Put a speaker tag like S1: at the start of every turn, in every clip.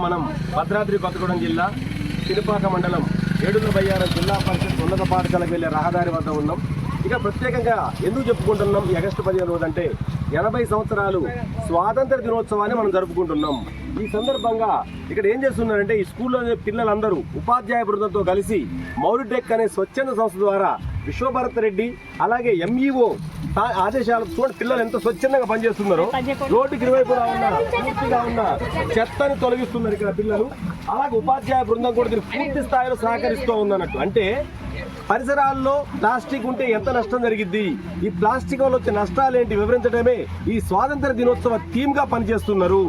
S1: మనం భద్రాద్రి కొత్తగూడెం జిల్లా తిరుపాక మండలం ఏడుల బయ్యారం జిల్లా పరిషత్ ఉన్నత పాఠశాలకు వెళ్లే రహదారి వద్ద ఉన్నాం. ఇక ప్రత్యేకంగా ఎందుకు చెప్పుకుంటున్నాం ఈ ఆగస్టు 15 రోజు అంటే 80 సంవత్సరాలు స్వాతంత్ర దినోత్సవాన్ని మనం జరుపుకుంటున్నాం. ఈ సందర్భంగా ఇక్కడ ఏం చేస్తున్నారంటే ఈ స్కూల్లోని పిల్లలందరూ ఉపాధ్యాయ బృందంతో కలిసి మౌరిటెక్ అనే స్వచ్ఛంద సంస్థ ద్వారా విశ్వభారత్ రెడ్డి అలాగే ఎంఈఓ ఆదేశాలు చూడండి పిల్లలు ఎంత స్వచ్ఛందంగా పనిచేస్తున్నారో. రోడ్డుకి ఇరువైపులా ఉన్న పూర్తిగా ఉన్న చెత్తని తొలగిస్తున్నారు ఇక్కడ పిల్లలు. అలాగే ఉపాధ్యాయ బృందం కూడా దీనికి పూర్తి స్థాయిలో సహకరిస్తూ ఉందన్నట్టు. అంటే పరిసరాల్లో ప్లాస్టిక్ ఉంటే ఎంత నష్టం జరిగిద్ది, ఈ ప్లాస్టిక్ వల్ల వచ్చే నష్టాలు ఏంటి వివరించడమే ఈ స్వాతంత్ర దినోత్సవ థీమ్ గా పనిచేస్తున్నారు.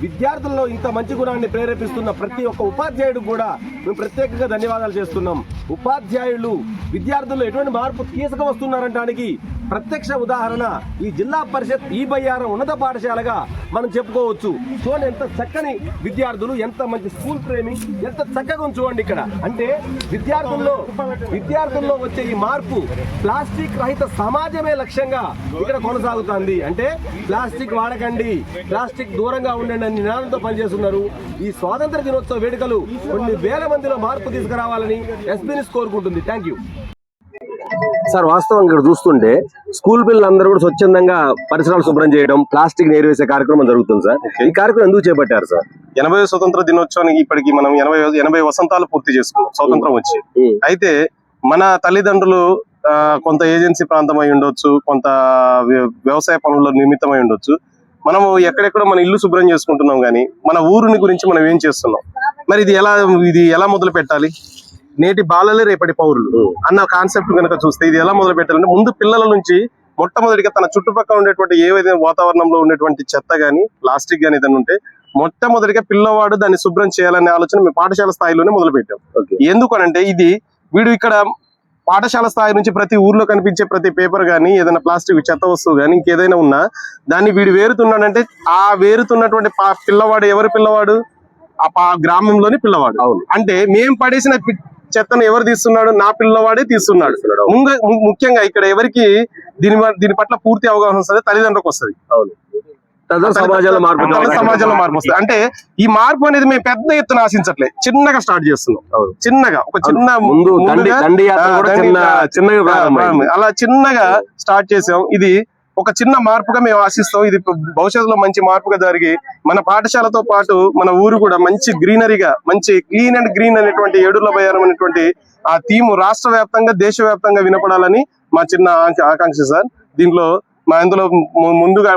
S1: విద్యార్థుల్లో ఇంత మంచి గుణాన్ని ప్రేరేపిస్తున్న ప్రతి ఒక్క ఉపాధ్యాయుడు కూడా మేము ప్రత్యేకంగా ధన్యవాదాలు చేస్తున్నాం. ఉపాధ్యాయులు విద్యార్థుల్లో ఎటువంటి మార్పు తీసుకువస్తున్నారనడానికి ప్రత్యక్ష ఉదాహరణ ఈ జిల్లా పరిషత్ ఈ బయ్యారం ఉన్నత పాఠశాలగా మనం చెప్పుకోవచ్చు. చూడండి ఎంత చక్కని విద్యార్థులు, ఎంత మంచి స్కూల్ ప్రేమి, ఎంత చక్కగా చూడండి ఇక్కడ. అంటే విద్యార్థుల్లో వచ్చే ఈ మార్పు ప్లాస్టిక్ రహిత సమాజమే లక్ష్యంగా ఇక్కడ కొనసాగుతుంది. అంటే ప్లాస్టిక్ వాడకండి, ప్లాస్టిక్ దూరంగా ఉండండి అని నినాదంతో పనిచేస్తున్నారు. ఈ స్వాతంత్ర దినోత్సవ వేడుకలు కొన్ని వేల మందిలో మార్పు తీసుకురావాలని ఎస్బీఎస్ కోరుకుంటుంది. Thank you sir. వాస్తవం ఇక్కడ చూస్తుంటే స్కూల్ పిల్లలందరూ కూడా స్వచ్ఛందంగా పరిసరాలు శుభ్రం చేయడం, ప్లాస్టిక్ నేరువేసే కార్యక్రమం జరుగుతుంది సార్. ఈ కార్యక్రమం ఎందుకు చేపట్టారు సార్?
S2: 80 స్వతంత్ర దినోత్సవానికి ఇప్పటికి మనం 80 వసంతాలు పూర్తి చేసుకున్నాం స్వతంత్రం వచ్చి. అయితే మన తల్లిదండ్రులు కొంత ఏజెన్సీ ప్రాంతం అయి ఉండొచ్చు, కొంత వ్యవసాయ పనుల్లో నిమిత్తమై ఉండొచ్చు. మనము ఎక్కడెక్కడ మన ఇల్లు శుభ్రం చేసుకుంటున్నాం, కానీ మన ఊరిని గురించి మనం ఏం చేస్తున్నాం, మరి ఇది ఎలా మొదలు పెట్టాలి? నేటి బాలలే రేపటి పౌరులు అన్న కాన్సెప్ట్ కనుక చూస్తే ఇది ఎలా మొదలు పెట్టాలంటే ముందు పిల్లల నుంచి మొట్టమొదటిగా తన చుట్టుపక్కల ఉండేటువంటి ఏవైతే వాతావరణంలో ఉండేటువంటి చెత్త గానీ ప్లాస్టిక్ గానీ ఏదైనా ఉంటే మొట్టమొదటిగా పిల్లవాడు దాన్ని శుభ్రం చేయాలనే ఆలోచన మేము పాఠశాల స్థాయిలోనే మొదలు పెట్టాం. ఎందుకనంటే వీడు ఇక్కడ పాఠశాల స్థాయి నుంచి ప్రతి ఊర్లో కనిపించే ప్రతి పేపర్ గానీ ఏదైనా ప్లాస్టిక్ చెత్త వస్తువు కానీ ఇంకేదైనా ఉన్నా దాన్ని వీడు వేరుతున్నాడంటే ఆ వేరుతున్నటువంటి పిల్లవాడు ఎవరి పిల్లవాడు? ఆ గ్రామంలోని పిల్లవాడు. అంటే మేము పడేసిన చెత్తను ఎవరు తీస్తున్నాడు? నా పిల్లవాడే తీస్తున్నాడు. ముఖ్యంగా ఇక్కడ ఎవరికి దీని పట్ల పూర్తి అవగాహన వస్తుంది? తల్లిదండ్రులకు వస్తుంది. సమాజంలో మార్పు వస్తుంది. అంటే ఈ మార్పు అనేది మేము పెద్ద ఎత్తున ఆశించట్లేదు, చిన్నగా స్టార్ట్ చేస్తున్నాం. చిన్నగా ఒక అలా చిన్నగా స్టార్ట్ చేసాం. ఇది ఒక చిన్న మార్పుగా మేము ఆశిస్తాం. ఇది భవిష్యత్తులో మంచి మార్పుగా జరిగి మన పాఠశాలతో పాటు మన ఊరు కూడా మంచి గ్రీనరీగా, మంచి క్లీన్ అండ్ గ్రీన్ అనేటువంటి ఏడుల బయ్యారం అనేటువంటి ఆ థీమ్ రాష్ట్ర వ్యాప్తంగా దేశవ్యాప్తంగా వినపడాలని మా చిన్న ఆకాంక్ష సార్. దీంట్లో ఇందులో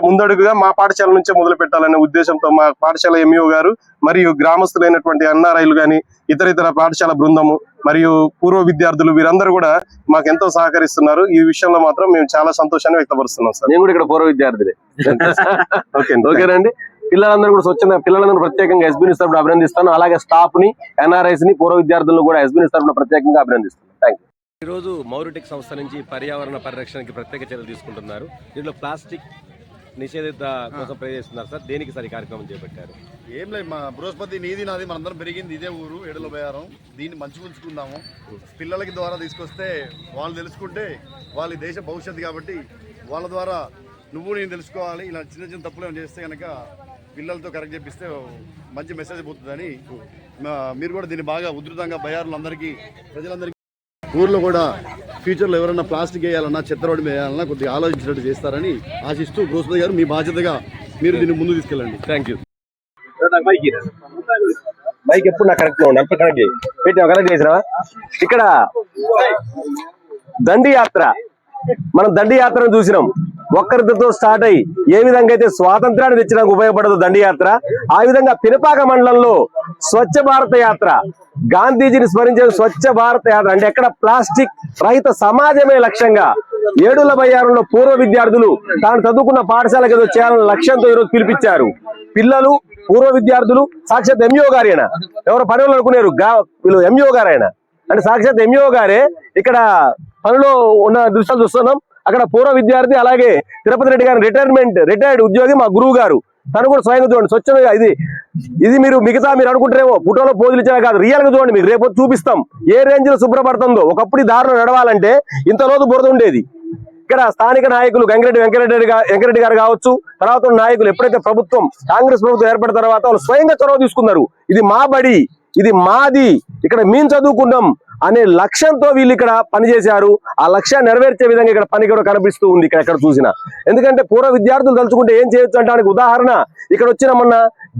S2: ముందడుగుగా మా పాఠశాల నుంచే మొదలు పెట్టాలనే ఉద్దేశంతో మా పాఠశాల ఎంఈఓ గారు మరియు గ్రామస్తులైనటువంటి ఎన్ఆర్ఐలు గాని ఇతర పాఠశాల బృందము మరియు పూర్వ విద్యార్థులు వీరందరూ కూడా మాకు ఎంతో సహకరిస్తున్నారు. ఈ విషయంలో మాత్రం మేము చాలా సంతోషాన్ని వ్యక్తపరుస్తున్నాం సార్.
S1: నేను కూడా ఇక్కడ పూర్వ విద్యార్థులే. ఓకేనండి. పిల్లలందరూ కూడా స్వచ్ఛంగా పిల్లలందరూ ప్రత్యేకంగా ఎస్బీఎస్ తరఫున అభినందిస్తాను. అలాగే స్టాఫ్ ని, ఎన్ఆర్ఐస్ ని, పూర్వ విద్యార్థులను కూడా ఎస్బీఎస్ తరఫున ప్రత్యేకంగా అభినందిస్తాను. Thank you. ఈరోజు మౌరిటెక్ సంస్థ నుంచి పర్యావరణ పరిరక్షణకి ప్రత్యేక చర్యలు తీసుకుంటున్నారు. దీంట్లో ప్లాస్టిక్ నిషేధిత కోసం ప్రయత్నిస్తున్నారు సార్. దేనికి సార్ ఈ కార్యక్రమం చేపట్టారు?
S3: ఏం లేదు, మా బృహస్పతి నీది నాది మనందరం పెరిగింది ఇదే ఊరు ఏడుల బయ్యారం. దీన్ని మంచిగా ఉంచుకుందాము. పిల్లలకి ద్వారా తీసుకొస్తే వాళ్ళు తెలుసుకుంటే వాళ్ళ దేశ భవిష్యత్తు కాబట్టి వాళ్ళ ద్వారా నేను తెలుసుకోవాలి. ఇలా చిన్న చిన్న తప్పులు ఏమైనా చేస్తే కనుక పిల్లలతో కరెక్ట్ చేపిస్తే మంచి మెసేజ్ పోతుందని మీరు కూడా దీన్ని బాగా ఉధృతంగా బయ్యారులందరికీ ప్రజలందరికీ ఊర్లో కూడా ఫ్యూచర్లో ఎవరైనా ప్లాస్టిక్ వేయాలన్నా చెత్త రోడ్డు వేయాలన్నా కొద్దిగా ఆలోచించినట్టు చేస్తారని ఆశిస్తూ బృహస్పతి గారు మీ బాధ్యతగా మీరు దీన్ని ముందు తీసుకెళ్ళండి.
S1: Thank you. బైక్ ఎప్పుడు నాకు కరెక్ట్ గా ఉండి అంత కరెక్ట్ కరెక్ట్ చేసినా. ఇక్కడ దండి యాత్ర, మనం దండి యాత్రను చూసినాం. ఒక్కరితో స్టార్ట్ అయ్యి ఏ విధంగా అయితే స్వాతంత్రాన్ని తెచ్చడానికి ఉపయోగపడదు దండి యాత్ర, ఆ విధంగా పినపాక మండలంలో స్వచ్ఛ భారత యాత్ర, గాంధీజీని స్మరించే స్వచ్ఛ భారత యాత్ర అంటే ఎక్కడ ప్లాస్టిక్ రహిత సమాజమే లక్ష్యంగా ఏడుల బయ్యారంలో పూర్వ విద్యార్థులు తాను చదువుకున్న పాఠశాలకు ఏదో చేయాలన్న లక్ష్యంతో ఈరోజు పిలిపించారు. పిల్లలు, పూర్వ విద్యార్థులు, సాక్షాత్ ఎంఈఓ గారైనా ఎవరో పనులు అనుకున్నారు, వీళ్ళు ఎంఈఓ గారైనా అంటే సాక్షాత్ ఎంఈఓ గారే ఇక్కడ పనిలో ఉన్న దృశ్యాలు చూస్తున్నాం. అక్కడ పూర్వ విద్యార్థి, అలాగే తిరుపతి రెడ్డి గారి రిటైర్డ్ ఉద్యోగి మా గురువు గారు, తను కూడా స్వయంగా చూడండి స్వచ్ఛంగా. ఇది మీరు అనుకుంటారేమో ఫోటోలో పోజులు ఇచ్చేలా కాదు, రియల్ గా చూడండి. మీకు రేపు చూపిస్తాం ఏ రేంజ్ లో శుభ్రపడుతుందో. ఒకప్పుడు ఈ దారిలో నడవాలంటే ఇంత రోజు బురద ఉండేది, ఇక్కడ స్థానిక నాయకులు వెంకరెడ్డి గారు కావచ్చు, తర్వాత ఉన్న నాయకులు ఎప్పుడైతే ప్రభుత్వం కాంగ్రెస్ ప్రభుత్వం ఏర్పడిన తర్వాత వాళ్ళు స్వయంగా చొరవ తీసుకున్నారు. ఇది మా బడి, ఇది మాది, ఇక్కడ మేము చదువుకున్నాం అనే లక్ష్యంతో వీళ్ళు ఇక్కడ పనిచేశారు. ఆ లక్ష్యాన్ని నెరవేర్చే విధంగా ఇక్కడ పని కూడా కనిపిస్తూ ఉంది ఎక్కడ చూసినా. ఎందుకంటే పూర్వ విద్యార్థులు తలుచుకుంటే ఏం చేయొచ్చు అంటే ఉదాహరణ ఇక్కడ వచ్చిన మొన్న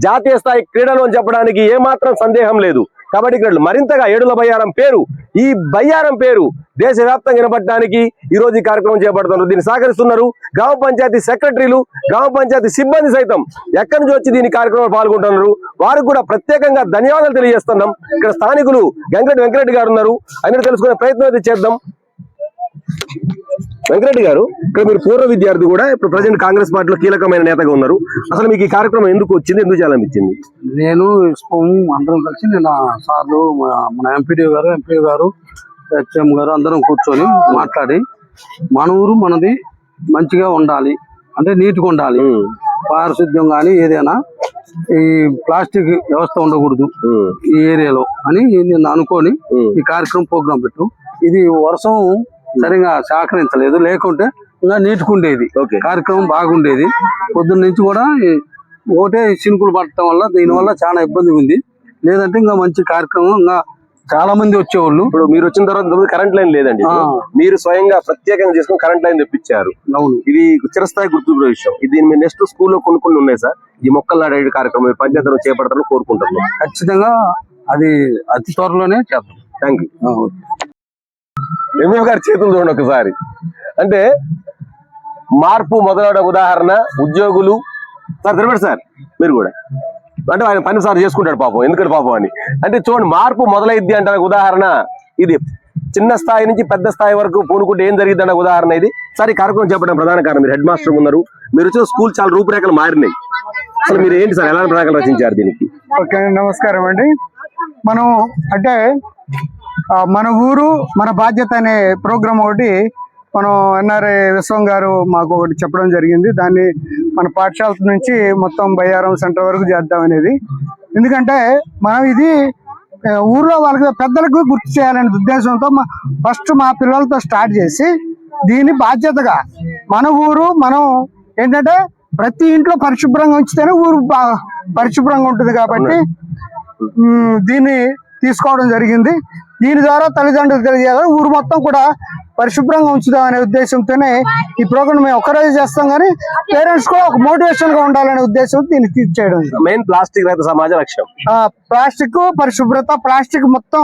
S1: జాతీయ స్థాయి క్రీడలు అని చెప్పడానికి ఏమాత్రం సందేహం లేదు. కాబట్టి ఇక్కడ మరింతగా ఏడుల బయ్యారం పేరు, ఈ బయ్యారం పేరు దేశవ్యాప్తంగా వినపడడానికి ఈ రోజు ఈ కార్యక్రమం చేపడుతున్నారు. దీన్ని సహకరిస్తున్నారు గ్రామ పంచాయతీ సెక్రటరీలు, గ్రామ పంచాయతీ సిబ్బంది సైతం ఎక్కడి నుంచి వచ్చి దీని కార్యక్రమంలో పాల్గొంటున్నారు. వారికి కూడా ప్రత్యేకంగా ధన్యవాదాలు తెలియజేస్తున్నాం. ఇక్కడ స్థానికులు వెంకరెడ్డి గారు ఉన్నారు, ఆయన తెలుసుకునే ప్రయత్నం అయితే చేద్దాం. వెంకరెడ్డి గారు, ఇక్కడ మీరు పూర్వ విద్యార్థి కూడా, ఇప్పుడు ప్రజెంట్ కాంగ్రెస్ పార్టీలో కీలకమైన నేతగా ఉన్నారు. అసలు మీకు ఈ కార్యక్రమం ఎందుకు వచ్చింది, ఎందుకు చేయాలనిపించింది?
S4: నేను అందరం కలిసి నిన్న సార్లు మన ఎంపీ గారు హెచ్ఎం గారు అందరం కూర్చొని మాట్లాడి మన ఊరు మనది మంచిగా ఉండాలి, అంటే నీట్గా ఉండాలి, పారిశుద్ధ్యం కానీ ఏదైనా ఈ ప్లాస్టిక్ వ్యవస్థ ఉండకూడదు ఈ ఏరియాలో అని నేను అనుకొని ఈ కార్యక్రమం ప్రోగ్రాం పెట్టు. ఇది వర్షం సరిగా సహకరించలేదు, లేకుంటే ఇంకా నీట్గా ఉండేది, కార్యక్రమం బాగుండేది. పొద్దున్న నుంచి కూడా ఒకటే చినుకులు పడటం వల్ల దీనివల్ల చాలా ఇబ్బంది ఉంది. లేదంటే ఇంకా మంచి కార్యక్రమం, ఇంకా చాలా మంది వచ్చేవాళ్ళు.
S1: ఇప్పుడు మీరు వచ్చిన తర్వాత కరెంట్ లైన్ లేదండి, మీరు స్వయంగా ప్రత్యేకంగా చేసుకుని కరెంట్ లైన్ తెప్పించారు.
S4: అవును,
S1: ఇది చిరస్థాయి గుర్తున్న విషయం. ఇది మీరు నెక్స్ట్ స్కూల్లో కొన్ని ఉన్నాయి సార్, ఈ మొక్కలు నాడే కార్యక్రమం పంచాయతీలో చేపడతారని కోరుకుంటున్నాం.
S4: ఖచ్చితంగా అది అతి త్వరలోనే చేద్దాం.
S1: Thank you. ఎంఏ గారి చేతులు చూడండి ఒకసారి. అంటే మార్పు మొదలవడం ఉదాహరణ ఉద్యోగులు సార్ తిరగండి సార్, మీరు కూడా అంటే ఆయన పని సార్ చేసుకుంటాడు పాపం, ఎందుకంటే పాపం అని. అంటే చూడండి, మార్పు మొదలైద్ది అంటే ఉదాహరణ ఇది. చిన్న స్థాయి నుంచి పెద్ద స్థాయి వరకు పూనుకుంటే ఏం జరిగింది అన్న ఉదాహరణ ఇది. సార్ ఈ కార్యక్రమం చెప్పడం ప్రధాన కారణం, మీరు హెడ్ మాస్టర్ ఉన్నారు, మీరు వచ్చిన స్కూల్ చాలా రూపురేఖలు మారినాయి. అసలు మీరు ఏంటి సార్, ఎలాంటి ప్రణాళికలు రచించారు దీనికి?
S5: ఓకే, నమస్కారం అండి. మనం అంటే మన ఊరు మన బాధ్యత అనే ప్రోగ్రాం ఒకటి మనం ఎన్ఆర్ఐ విశ్వం గారు మాకు ఒకటి చెప్పడం జరిగింది. దాన్ని మన పాఠశాల నుంచి మొత్తం బయ్యారం సెంటర్ వరకు చేద్దాం అనేది. ఎందుకంటే మనం ఇది ఊర్లో వాళ్ళకి పెద్దలకు గుర్తు చేయాలనే ఉద్దేశంతో ఫస్ట్ మా పిల్లలతో స్టార్ట్ చేసి దీన్ని బాధ్యతగా మన ఊరు మనం ఏంటంటే ప్రతి ఇంట్లో పరిశుభ్రంగా ఉంచితేనే ఊరు పరిశుభ్రంగా ఉంటుంది. కాబట్టి దీన్ని తీసుకోవడం జరిగింది. దీని ద్వారా తల్లిదండ్రులు తెలియజేయాలి, ఊరు మొత్తం కూడా పరిశుభ్రంగా ఉంచుదాం అనే ఉద్దేశంతోనే ఈ ప్రోగ్రామ్ మేము ఒక్కరోజు చేస్తాం, కానీ పేరెంట్స్ కూడా ఒక మోటివేషన్ గా ఉండాలనే ఉద్దేశం దీన్ని తీర్చేయడం.
S1: మెయిన్ ప్లాస్టిక్ రహిత సమాజ లక్ష్యం.
S5: ప్లాస్టిక్ పరిశుభ్రత, ప్లాస్టిక్ మొత్తం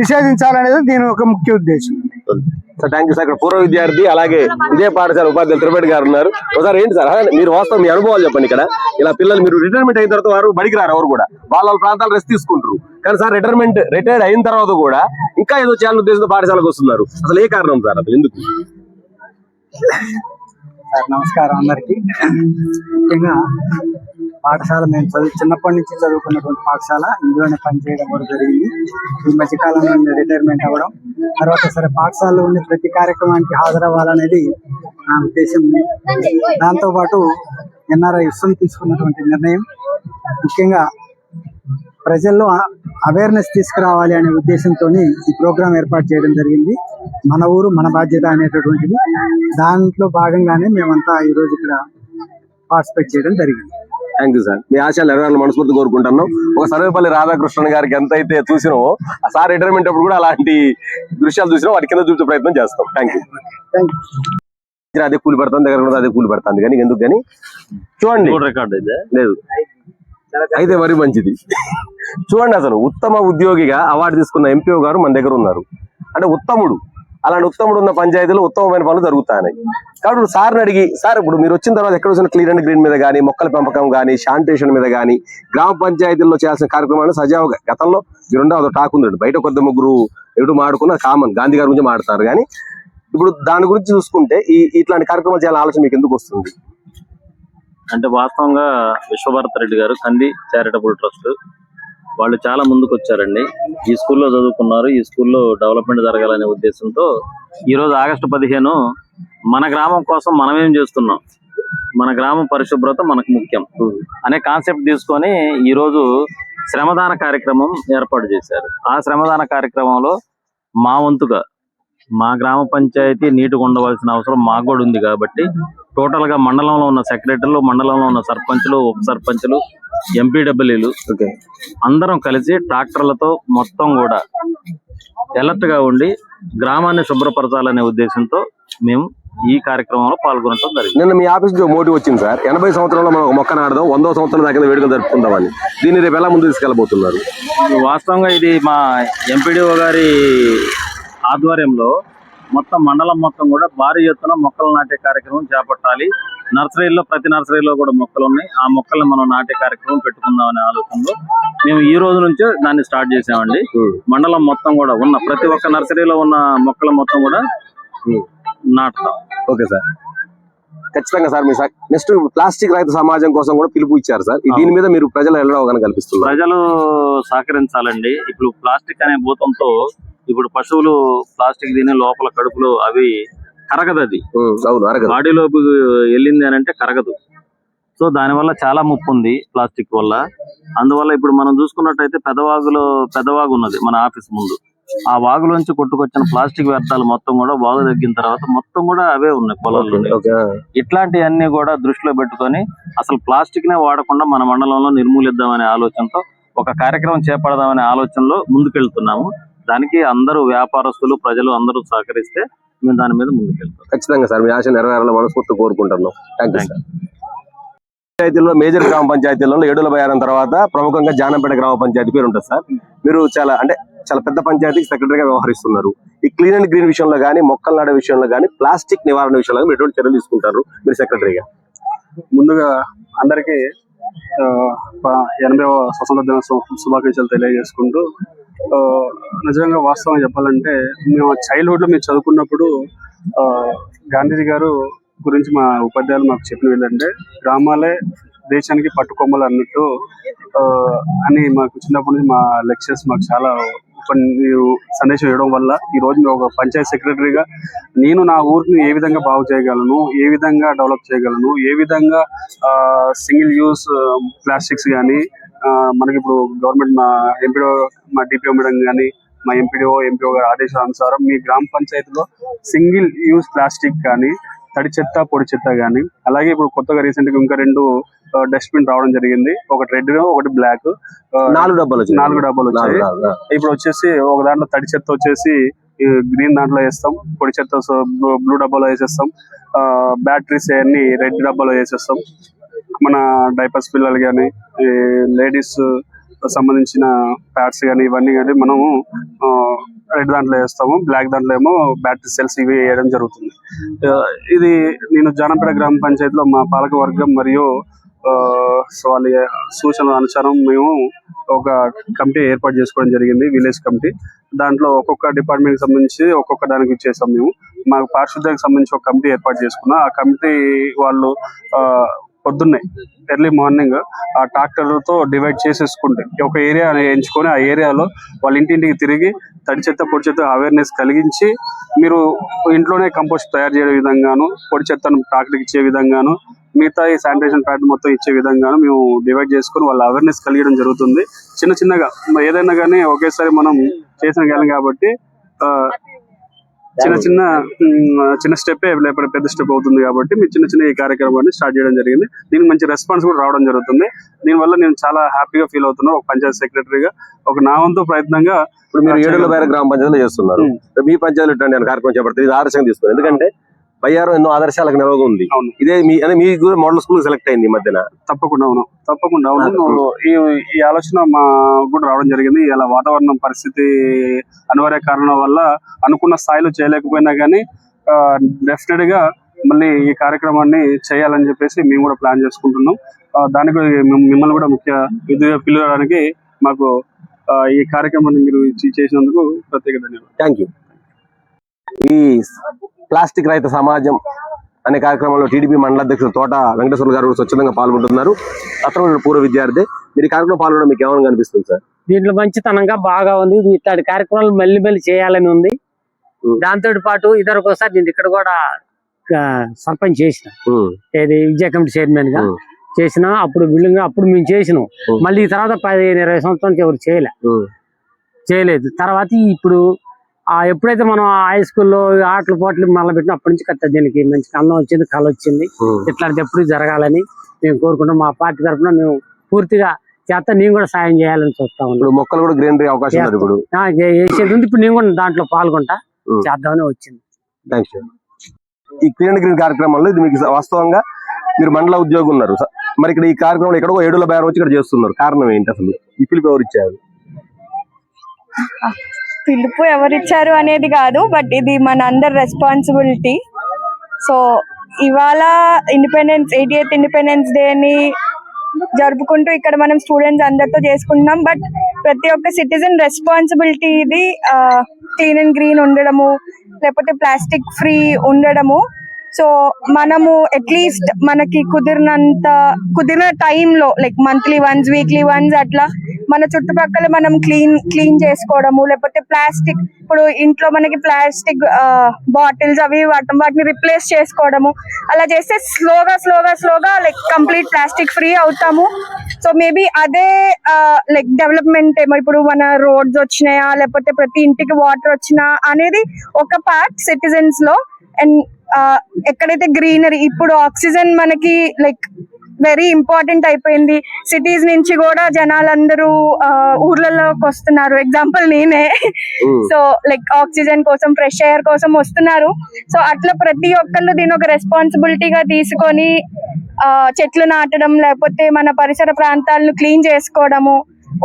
S5: నిషేధించాలనేది దీని ఒక ముఖ్య ఉద్దేశం.
S1: Sir thank you sir. ఇక్కడ పూర్వ విద్యార్థి అలాగే ఇదే పాఠశాల ఉపాధ్యాయులు తిరుపతి గారు ఉన్నారు. ఒకసారి ఏంటి సార్ మీరు వాస్తవం మీ అనుభవాలు చెప్పండి. ఇక్కడ ఇలా పిల్లలు మీరు రిటైర్మెంట్ అయిన తర్వాత వారు బడికి రారు, ఎవరు కూడా వాళ్ళ ప్రాంతాలు రెస్ట్ తీసుకుంటారు. కానీ సార్ రిటైర్డ్ అయిన తర్వాత కూడా ఇంకా ఏదో చేయాలని ఉద్దేశంతో పాఠశాలకు వస్తున్నారు. అసలు ఏ కారణం సార్, అసలు ఎందుకు?
S4: సార్ నమస్కారం అందరికి. ముఖ్యంగా పాఠశాల మేము చిన్నప్పటి నుంచి చదువుకున్నటువంటి పాఠశాల ఇందులోనే పనిచేయడం కూడా జరిగింది. ఈ మధ్యకాలంలో రిటైర్మెంట్ అవ్వడం తర్వాత సరే పాఠశాలలో ఉండే ప్రతి కార్యక్రమానికి హాజరవ్వాలనేది నా ఉద్దేశం. దాంతోపాటు ఎన్ఆర్ఐ విశ్వం తీసుకున్నటువంటి నిర్ణయం ముఖ్యంగా ప్రజల్లో అవేర్నెస్ తీసుకురావాలి అనే ఉద్దేశంతో ఈ ప్రోగ్రాం ఏర్పాటు చేయడం జరిగింది. మన ఊరు మన బాధ్యత అనేటటువంటిది. దాంట్లో భాగంగానే మేమంతా ఈరోజు ఇక్కడ పార్టిసిపేట్ చేయడం జరిగింది.
S1: Thank you sir. మీ ఆశయాలు నెరవేరాలని మనస్ఫూర్తి కోరుకుంటున్నాం. ఒక సర్వేపల్లి రాధాకృష్ణన్ గారికి ఎంత అయితే చూసినామో ఆ సార్ రిటైర్మెంట్ అప్పుడు కూడా అలాంటి దృశ్యాలు చూసినా వాటి కింద చూసే ప్రయత్నం చేస్తాం. Thank you. అదే కూలి పెడతాను, దగ్గర అదే కూలి పెడతాను, కానీ ఎందుకు కానీ చూడండి రికార్డ్ అయితే లేదు, అయితే మరి మంచిది. చూడండి, అసలు ఉత్తమ ఉద్యోగిగా అవార్డు తీసుకున్న ఎంపీఓ గారు మన దగ్గర ఉన్నారు. అంటే ఉత్తముడు, అలాంటి ఉత్తముడు ఉన్న పంచాయతీలో ఉత్తమమైన పనులు జరుగుతాయి. కాబట్టి సార్ని అడిగి, సార్ ఇప్పుడు మీరు వచ్చిన తర్వాత ఎక్కడ వచ్చిన క్లీన్ అండ్ గ్రీన్ మీద కానీ, మొక్కల పెంపకం కానీ, శానిటేషన్ మీద కానీ, గ్రామ పంచాయతీల్లో చేయాల్సిన కార్యక్రమాలు సజావుగా గతంలో మీరుండే అదో టాక్ ఉంది, బయట కొద్ది ముగ్గురు ఎటు మాడుకున్న కామన్ గాంధీ గారి గురించి మాట్లాడతారు. కానీ ఇప్పుడు దాని గురించి చూసుకుంటే ఇట్లాంటి కార్యక్రమాలు చేయాలని ఆలోచన మీకు ఎందుకు వస్తుంది?
S6: అంటే వాస్తవంగా విశ్వభారత్ రెడ్డి గారు కంది చారిటబుల్ ట్రస్ట్ వాళ్ళు చాలా ముందుకు వచ్చారండి. ఈ స్కూల్లో చదువుకున్నారు, ఈ స్కూల్లో డెవలప్మెంట్ జరగాలనే ఉద్దేశంతో ఈరోజు ఆగస్టు 15 మన గ్రామం కోసం మనమేం చేస్తున్నాం, మన గ్రామం పరిశుభ్రత మనకు ముఖ్యం అనే కాన్సెప్ట్ తీసుకొని ఈరోజు శ్రమదాన కార్యక్రమం ఏర్పాటు చేశారు. ఆ శ్రమదాన కార్యక్రమంలో మా వంతుగా మా గ్రామ పంచాయతీ నీటిగా ఉండవలసిన అవసరం మాకు కూడా ఉంది కాబట్టి టోటల్ గా మండలంలో ఉన్న సెక్రటరీలు, మండలంలో ఉన్న సర్పంచులు, ఉప సర్పంచులు, ఎంపీడబ్ల్యూలు అందరం కలిసి ట్రాక్టర్లతో మొత్తం కూడా అలర్ట్ గా ఉండి గ్రామాన్ని శుభ్రపరచాలనే ఉద్దేశంతో మేము ఈ కార్యక్రమంలో పాల్గొనడం జరిగింది.
S1: నిన్న మీ ఆఫీస్ లో మోటివ్ వచ్చింది సార్, 80 సంవత్సరాల్లో మనం ఒక మొక్క నాడదాం, 100వ సంవత్సరం దాకా వేడుకలు జరుపుకుందామని. దీన్ని రేపు ఎలా ముందు తీసుకెళ్లబోతున్నారు?
S6: వాస్తవంగా ఇది మా ఎంపీడీఓ గారి ఆధ్వర్యంలో మొత్తం మండలం మొత్తం కూడా భారీ ఎత్తున మొక్కలు నాటే కార్యక్రమం చేపట్టాలి. నర్సరీలో ప్రతి నర్సరీలో కూడా మొక్కలు ఉన్నాయి, ఆ మొక్కల్ని మనం నాటే కార్యక్రమం పెట్టుకుందాం అనే ఆలోచనలో మేము ఈ రోజు నుంచే దాన్ని స్టార్ట్ చేసామండి. మండలం మొత్తం కూడా ఉన్న ప్రతి ఒక్క నర్సరీలో ఉన్న మొక్కలు మొత్తం కూడా నాటుతాం.
S1: ఓకే సార్, ఖచ్చితంగా సార్. మీ నెక్స్ట్ ప్లాస్టిక్ రహిత సమాజం కోసం కూడా పిలుపు ఇచ్చారు సార్. దీని మీద మీరు ప్రజలు ఎలా అవగాహన కల్పిస్తున్నారు?
S6: ప్రజలు సహకరించాలండి. ఇప్పుడు ప్లాస్టిక్ అనే భూతంతో ఇప్పుడు పశువులు ప్లాస్టిక్ తిని లోపల కడుపులో అవి కరగదు, అది బాడీలోకి వెళ్ళింది అని అంటే కరగదు. సో దానివల్ల చాలా ముప్పు ఉంది ప్లాస్టిక్ వల్ల. అందువల్ల ఇప్పుడు మనం చూసుకున్నట్టయితే పెద్దవాగు ఉన్నది మన ఆఫీస్ ముందు. ఆ వాగులోంచి కొట్టుకొచ్చిన ప్లాస్టిక్ వ్యర్థాలు మొత్తం కూడా వాగు తగ్గిన తర్వాత మొత్తం కూడా అవే ఉన్నాయి పొలాల్లో. ఇట్లాంటివన్నీ కూడా దృష్టిలో పెట్టుకొని అసలు ప్లాస్టిక్ నే వాడకుండా మన మండలంలో నిర్మూలిద్దామనే ఆలోచనతో ఒక కార్యక్రమం చేపడదామనే ఆలోచనలో ముందుకెళ్తున్నాము. దానికి అందరూ వ్యాపారస్తులు, ప్రజలు అందరూ సహకరిస్తే మేము దాని మీద ముందుకెళ్తాం.
S1: ఖచ్చితంగా సార్, మీ ఆశ నెరవేరాలని మనస్ఫూర్తి కోరుకుంటున్నాం. Thank you sir. పంచాయతీల్లో మేజర్ గ్రామ పంచాయతీలలో ఏడుల బయారం తర్వాత ప్రముఖంగా జానంపేట గ్రామ పంచాయతీ పేరు ఉంటుంది సార్. మీరు చాలా పెద్ద పంచాయతీకి సెక్రటరీగా వ్యవహరిస్తున్నారు. ఈ క్లీన్ అండ్ గ్రీన్ విషయంలో కానీ, మొక్కలు నాడే విషయంలో కానీ, ప్లాస్టిక్ నివారణ విషయంలో కానీ ఎటువంటి చర్యలు తీసుకుంటారు మీరు సెక్రటరీగా?
S4: ముందుగా అందరికీ 80వ స్వతంత్ర దినోత్సవం శుభాకాంక్షలు తెలియజేసుకుంటూ, నిజంగా వాస్తవం చెప్పాలంటే మేము చైల్డ్హుడ్ లో మేము చదువుకున్నప్పుడు గాంధీజీ గారు గురించి మా ఉపాధ్యాయులు మాకు చెప్పిన ఏంటంటే గ్రామాలే దేశానికి పట్టుకొమ్మలు అన్నట్టు అని మాకు చిన్నప్పటి నుంచి మా లెక్చర్స్ మాకు చాలా సందేశం ఇవ్వడం వల్ల ఈ రోజు మేము ఒక పంచాయత్ సెక్రటరీగా నేను నా ఊరిని ఏ విధంగా బాగు చేయగలను, ఏ విధంగా డెవలప్ చేయగలను, ఏ విధంగా సింగిల్ యూస్ ప్లాస్టిక్స్ కానీ మనకి ఇప్పుడు గవర్నమెంట్ మా డిపిఓ మేడం కానీ మా ఎంపీఓ గారి ఆదేశానుసారం మీ గ్రామ పంచాయతీలో సింగిల్ యూస్ ప్లాస్టిక్ కానీ, తడి చెత్త, పొడి చెత్త కానీ, అలాగే ఇప్పుడు కొత్తగా రీసెంట్ గా ఇంకా 2 డస్ట్బిన్ రావడం జరిగింది. ఒకటి రెడ్, ఒకటి బ్లాక్. 4 డబ్బాలు వచ్చాయి. ఇప్పుడు వచ్చేసి ఒక దాంట్లో తడి చెత్త వచ్చేసి గ్రీన్ దాంట్లో వేస్తాం, పొడి చెత్త బ్లూ డబ్బాలో వేసేస్తాం, బ్యాటరీస్ అవన్నీ రెడ్ డబ్బాలో వేసేస్తాం. మన డైపర్స్ పిల్లలు కానీ, లేడీస్ సంబంధించిన ప్యాడ్స్ కానీ ఇవన్నీ కానీ మనము రెడ్ దాంట్లో వేస్తాము, బ్లాక్ దాంట్లో ఏమో బ్యాటరీ సెల్స్ ఇవి వేయడం జరుగుతుంది. ఇది నేను జానంపేట గ్రామ పంచాయతీలో మా పాలక వర్గం మరియు వాళ్ళ సూచనల అనుసారం మేము ఒక కమిటీ ఏర్పాటు చేసుకోవడం జరిగింది, విలేజ్ కమిటీ. దాంట్లో ఒక్కొక్క డిపార్ట్మెంట్ కి సంబంధించి ఒక్కొక్క దానికి ఇచ్చేసాం. మేము మాకు పారిశుద్ధ్యానికి సంబంధించి ఒక కమిటీ ఏర్పాటు చేసుకున్నాం. ఆ కమిటీ వాళ్ళు పొద్దున్నే ఎర్లీ మార్నింగ్ ఆ ట్రాక్టర్లతో డివైడ్ చేసేసుకుంటే ఒక ఏరియా ఎంచుకొని ఆ ఏరియాలో వాళ్ళ ఇంటింటికి తిరిగి తడి చెత్త, పొడి చెత్త అవేర్నెస్ కలిగించి మీరు ఇంట్లోనే కంపోస్ట్ తయారు చేయే విధంగాను, పొడి చెత్తను ట్రాక్టర్కి ఇచ్చే విధంగాను, మిగతా ఈ శానిటేషన్ ప్యాడ్ మొత్తం ఇచ్చే విధంగాను మేము డివైడ్ చేసుకొని వాళ్ళ అవేర్నెస్ కలిగడం జరుగుతుంది. చిన్నగా ఏదైనా కానీ ఒకేసారి మనం చేసిన కాలం కాబట్టి చిన్న స్టెప్ లేకపోతే పెద్ద స్టెప్ అవుతుంది కాబట్టి మీరు చిన్న ఈ కార్యక్రమాన్ని స్టార్ట్ చేయడం జరిగింది. దీనికి మంచి రెస్పాన్స్ కూడా రావడం జరుగుతుంది. దీనివల్ల నేను చాలా హ్యాపీగా ఫీల్ అవుతున్నాను. ఒక పంచాయత్ సెక్రటరీగా ఒక నా వంతు ప్రయత్నంగా.
S1: ఇప్పుడు మీరు ఏడుల బయారం గ్రామ పంచాయతీలో చేస్తున్నారు, మీ పంచాయతీలో ఇట్లాంటి కార్యక్రమం చేపడుతుంది. ఇది ఆదర్శంగా తీసుకున్నారు, ఎందుకంటే బయ్యారం ఎన్నో ఆదర్శాలకు నిలవగా ఉంది. ఇదే మీ మోడల్ స్కూల్ సెలెక్ట్ అయింది ఈ మధ్యన.
S4: తప్పకుండా ఈ ఆలోచన మా కూడా రావడం జరిగింది. ఇలా వాతావరణం పరిస్థితి అనివార్య కారణం వల్ల అనుకున్న స్థాయిలో చేయలేకపోయినా కానీ డెఫినెట్ గా మళ్ళీ ఈ కార్యక్రమాన్ని చేయాలని చెప్పేసి మేము కూడా ప్లాన్ చేసుకుంటున్నాం. దానికి మిమ్మల్ని కూడా ముఖ్య విధిగా పిలవడానికి మాకు ఈ కార్యక్రమాన్ని మీరు చేసినందుకు ప్రత్యేక ధన్యవాదాలు.
S1: Thank you. ఈ ప్లాస్టిక్ రహిత సమాజం అనే కార్యక్రమంలో టీడీపీ మండల అధ్యక్షులు తోట వెంకటేశ్వర గారు స్వచ్ఛందంగా పాల్గొంటున్నారు. అతను పూర్వ విద్యార్థి. మీరు ఈ కార్యక్రమం పాల్గొనడం మీకు ఏమైనా అనిపిస్తుంది సార్?
S7: దీంట్లో మంచితనంగా బాగా ఉంది. ఇట్లాంటి కార్యక్రమాలు మళ్ళీ చేయాలని ఉంది. దాంతో పాటు ఇద్దరికోసారి నేను ఇక్కడ కూడా సర్పంచ్ చేసిన, ఏది విజయ కమిటీ చైర్మన్ గా చేసిన. అప్పుడు బిల్డింగ్ అప్పుడు మేము చేసినాం. మళ్ళీ తర్వాత 15-20 సంవత్సరాల నుంచి ఎవరు చేయలేదు. తర్వాత ఇప్పుడు ఎప్పుడైతే మనం హై స్కూల్లో ఆటలు పోట్లు మొదలు పెట్టిన అప్పటి నుంచి కరెక్ట్ దీనికి మంచి అందం వచ్చింది, కళ వచ్చింది. ఇట్లాంటి ఎప్పుడు జరగాలని మేము కోరుకుంటాం. మా పార్టీ తరఫున మేము పూర్తిగా చేత నేను కూడా సాయం చేయాలని చూస్తా ఉన్నాను.
S2: ఇప్పుడు మొక్కలు కూడా గ్రీనరీ అవకాశం ఉంది ఇప్పుడు.
S7: వేసేది ఉంది. ఇప్పుడు నేను కూడా దాంట్లో పాల్గొంటా, చేద్దామని వచ్చింది.
S2: Thank you. ఈ క్లీన్ గ్రీన్ కార్యక్రమంలో ఇది మీకు వాస్తవంగా మీరు మండల ఉద్యోగం ఉన్నారు, మరి ఇక్కడ ఈ కార్యక్రమంలో ఎక్కడో ఏడుల బేరం వచ్చి ఇక్కడ చేస్తున్నారు, కారణం ఏంటి అసలు? ఈ పిలుపు ఎవరు ఇచ్చారు?
S8: పిలుపు ఎవరిచ్చారు అనేది కాదు, బట్ ఇది మన అందరి రెస్పాన్సిబిలిటీ. సో ఇవాళ 88th ఇండిపెండెన్స్ డేని జరుపుకుంటూ ఇక్కడ మనం స్టూడెంట్స్ అందరితో చేసుకుంటున్నాం. బట్ ప్రతి ఒక్క సిటిజన్ రెస్పాన్సిబిలిటీ ఇది. క్లీన్ అండ్ గ్రీన్ ఉండడము, లేకపోతే ప్లాస్టిక్ ఫ్రీ ఉండడము. సో మనము అట్లీస్ట్ మనకి కుదిరిన టైంలో like monthly once, weekly once అట్లా మన చుట్టుపక్కల మనం క్లీన్ చేసుకోవడము, లేకపోతే ప్లాస్టిక్ ఇప్పుడు ఇంట్లో మనకి ప్లాస్టిక్ బాటిల్స్ అవి వాటిని రిప్లేస్ చేసుకోవడము, అలా చేస్తే స్లోగా లైక్ కంప్లీట్ ప్లాస్టిక్ ఫ్రీ అవుతాము. సో మేబీ అదే లైక్ డెవలప్మెంట్ ఏమో. ఇప్పుడు మన రోడ్స్ వచ్చినాయా, లేకపోతే ప్రతి ఇంటికి వాటర్ వచ్చినా అనేది ఒక పార్ట్ సిటిజన్స్ లో. అండ్ ఎక్కడైతే గ్రీనరీ, ఇప్పుడు ఆక్సిజన్ మనకి లైక్ వెరీ ఇంపార్టెంట్ అయిపోయింది. సిటీస్ నుంచి కూడా జనాలందరూ ఊర్లలోకి వస్తున్నారు. ఎగ్జాంపుల్ నేనే. సో లైక్ ఆక్సిజన్ కోసం, ఫ్రెష్ ఎయిర్ కోసం వస్తున్నారు. సో అట్లా ప్రతి ఒక్కళ్ళు దీని ఒక రెస్పాన్సిబిలిటీగా తీసుకొని చెట్లు నాటడం, లేకపోతే మన పరిసర ప్రాంతాలను క్లీన్ చేసుకోవడము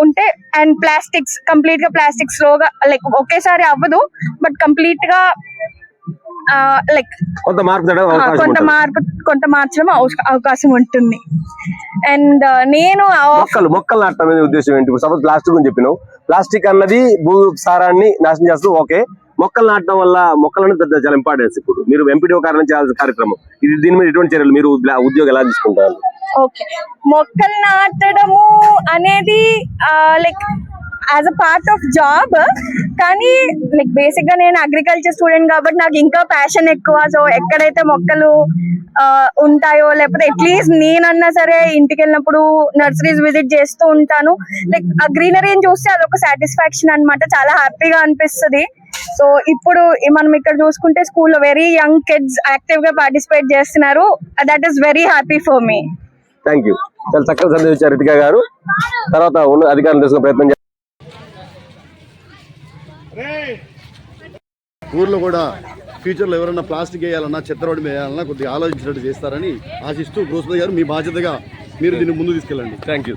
S8: ఉంటే. అండ్ ప్లాస్టిక్స్ కంప్లీట్ గా ప్లాస్టిక్ స్లోగా లైక్ ఒకేసారి అవ్వదు, బట్ కంప్లీట్ గా లైక్ కొంత మార్చడం అవకాశం ఉంటుంది. అండ్ నేను
S2: మొక్కలు నాటడం అనే ఉద్దేశం ఏంటి? సపోజ్ ప్లాస్టిక్ అని చెప్పినావు, ప్లాస్టిక్ అన్నది భూ సారాన్ని నాశనం చేస్తూ, ఓకే, మొక్కలు నాటడం వల్ల మొక్కలను పెద్ద చాలా ఇంపార్టెన్స్. ఇప్పుడు మీరు ఎంపీడీఓ చేయాల్సిన కార్యక్రమం ఇది, దీని మీద ఎటువంటి చర్యలు మీరు ఉద్యోగం ఎలా తీసుకుంటారు?
S8: ఓకే, మొక్కలు నాటడము అనేది like as a part of job. కానీ లైక్ బేసిక్ గా నేను అగ్రికల్చర్ స్టూడెంట్ కాబట్టి నాకు ఇంకా ప్యాషన్ ఎక్కువ. సో ఎక్కడైతే మొక్కలు ఉంటాయో, లేకపోతే అట్లీస్ట్ నేనన్నా సరే ఇంటికి వెళ్ళినప్పుడు నర్సరీస్ విజిట్ చేస్తూ ఉంటాను. లైక్ ఆ గ్రీనరీని చూస్తే అదొక సాటిస్ఫాక్షన్ అన్నమాట, చాలా హ్యాపీగా అనిపిస్తుంది. సో ఇప్పుడు మనం ఇక్కడ చూసుకుంటే స్కూల్లో వెరీ యంగ్ కిడ్స్ యాక్టివ్ గా పార్టిసిపేట్ చేస్తున్నారు. That is very happy for me.
S2: Thank you. చాలా చక్కగా సందేశించారు రితికా గారు. తర్వాత ఉన్న అధికారులు తెలుసుకునే ప్రయత్నం.
S3: ఊర్లో కూడా ఫ్యూచర్లో ఎవరైనా ప్లాస్టిక్ వేయాలన్నా, చెత్త రోడ్డు వేయాలన్నా కొద్దిగా ఆలోచించినట్టు చేస్తారని ఆశిస్తూ బృహస్పతి గారు, మీ బాధ్యతగా మీరు దీన్ని ముందు తీసుకెళ్ళండి.
S2: Thank you.